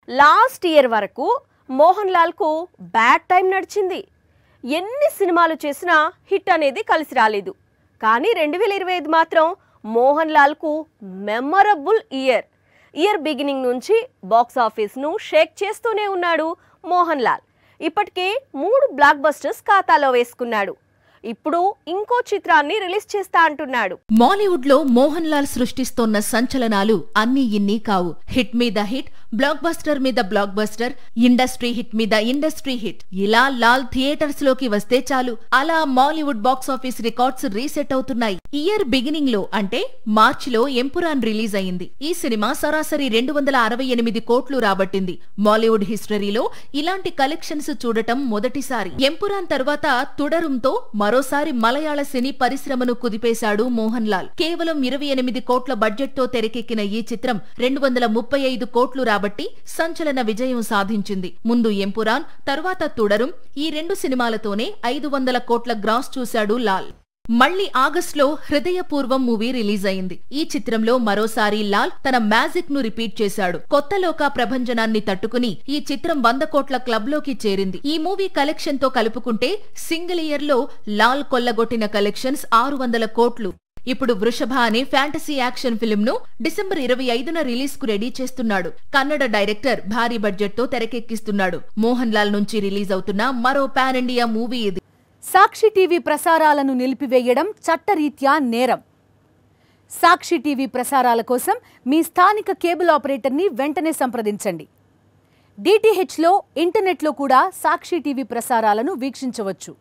Last year వరకు Mohan లాల్కు bad time నడిచింది. ఎన్ని సినిమాలు చేసినా హిట్ అనేది కలిసి రాలేదు. కానీ 2025 మాత్రం మోహన్ లాల్కు మెమరబుల్ ఇయర్ బిగినింగ్ నుంచి బాక్స్ ఆఫీస్ను షేక్ చేస్తూనే ఉన్నాడు మోహన్ లాల్. ఇప్పటికే 3 బ్లాక్ బస్టర్స్ ఖాతాలో వేసుకున్నాడు. ఇప్పుడు ఇంకో చిత్రాన్ని రిలీజ్ చేస్తా అంటున్నాడు. మాలీవుడ్ లో మోహన్ లాల్ సృష్టిస్తోన్న సంచలనాలు అన్ని ఇన్ని కావు. హిట్ మీద హిట్, బ్లాక్ బస్టర్ మీద బ్లాక్ బస్టర్, ఇండస్ట్రీ హిట్ మీద ఇండస్ట్రీ హిట్. ఇలా లాల్ థియేటర్స్ లోకి వస్తే చాలు అలా Mollywood box office records reset అవుతున్నాయి. ఇయర్ బిగినింగ్ లో అంటే మార్చిలో ఎంపురాన్ రిలీజ్ అయింది. ఈ సినిమా సరాసరి 268 కోట్లు రాబట్టింది. మాలీవుడ్ హిస్టరీలో ఇలాంటి కలెక్షన్స్ చూడటం మొదటిసారి. ఎంపురాన్ తర్వాత తుడరుంతో మరోసారి మలయాళ సినీ పరిశ్రమను కుదిపేశాడు మోహన్ లాల్. కేవలం 28 కోట్ల బడ్జెట్ తో తెరకెక్కిన ఈ చిత్రం 235 కోట్లు రాబట్టి సంచలన విజయం సాధించింది. ముందు ఎంపురాన్, తర్వాత తుడరుం, ఈ 2 సినిమాలతోనే 500 కోట్ల గ్రాస్ చూశాడు లాల్. మళ్లీ ఆగస్టులో హృదయపూర్వం మూవీ రిలీజ్ అయింది. ఈ చిత్రంలో మరోసారి లాల్ తన మ్యాజిక్ ను రిపీట్ చేశాడు. కొత్త లోక ప్రభంజనాన్ని తట్టుకుని ఈ చిత్రం 100 కోట్ల క్లబ్ లోకి చేరింది. ఈ మూవీ కలెక్షన్ తో కలుపుకుంటే సింగిల్ ఇయర్ లో లాల్ కొల్లగొట్టిన కలెక్షన్స్ 600 కోట్లు. ఇప్పుడు వృషభ అనే ఫ్యాంటసీ యాక్షన్ ఫిల్మ్ ను డిసెంబర్ 25న రిలీజ్ కు రెడీ చేస్తున్నాడు. కన్నడ డైరెక్టర్ భారీ బడ్జెట్ తో తెరకెక్కిస్తున్నాడు. మోహన్ లాల్ నుంచి రిలీజ్ అవుతున్న మరో పాన్ ఇండియా మూవీ ఇది. సాక్షి టీవీ ప్రసారాలను నిలిపివేయడం చట్టరీత్యా నేరం. సాక్షి టీవీ ప్రసారాల కోసం మీ స్థానిక కేబుల్ ఆపరేటర్ని వెంటనే సంప్రదించండి. డిటిహెచ్లో, ఇంటర్నెట్లో కూడా సాక్షి టీవీ ప్రసారాలను వీక్షించవచ్చు.